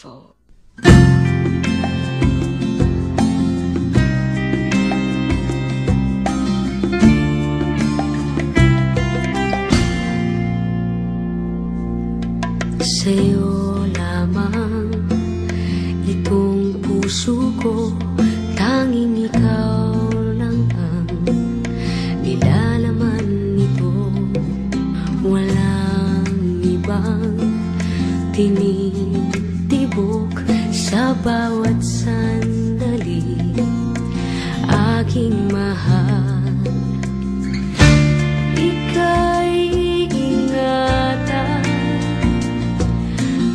beautiful. Sa'yo lamang itong puso ko, tanging ikaw lang ang nilalaman nito. Walang ibang tinitibok sa bawat sandali, aking mahal.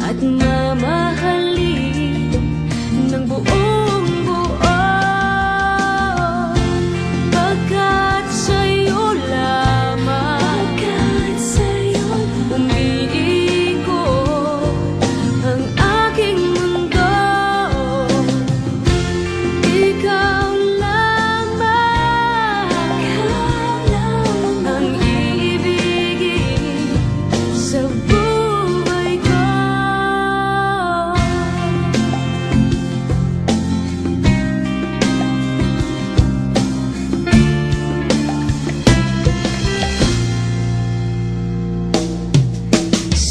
At mamahalin ng buong buo, pagkat sa'yo lamang umiikot ang aking mundo. Ikaw lamang ang iibigin sa buhay ko.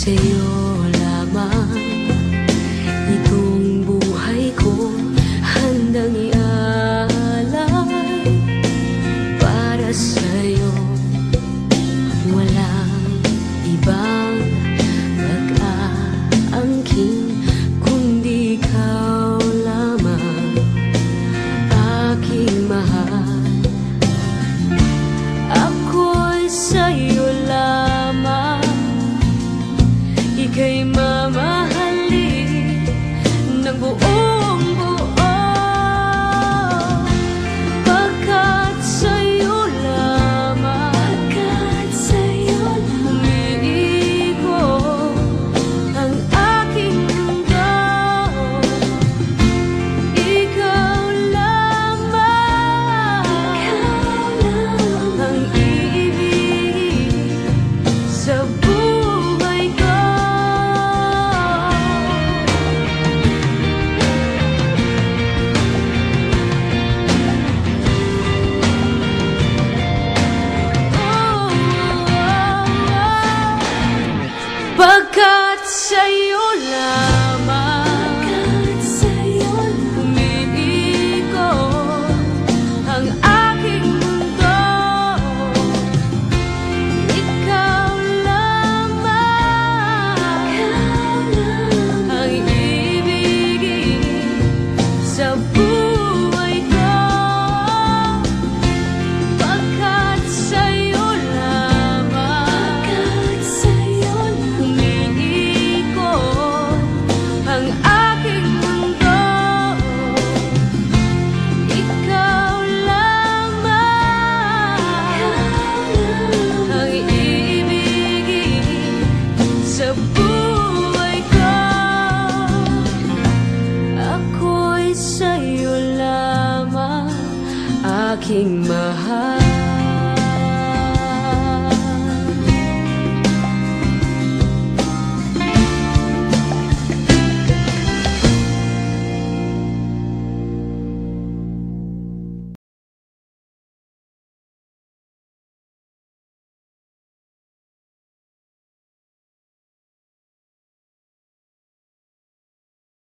Sa'yo lamang itong buhay ko, handang ialay para sa'yo. Walang ibang mag-aangkin kundi ikaw lamang, aking mahal. Ako'y sa'yo lamang, ika'y mamahalin ng buong buo, pagkat sa'yo lamang umiikot ang aking mundo. Ikaw lamang ang iibigin sa buhay ko. Pagkat sa'yo lamang umiikot ang aking mundo. Ikaw lamang ang iibigin sa buhay ko. Pagkat sa'yo lamang umiikot ang aking mundo. Ikaw lamang ang iibigin sa buhay ko. Ako'y sa'yo lamang, aking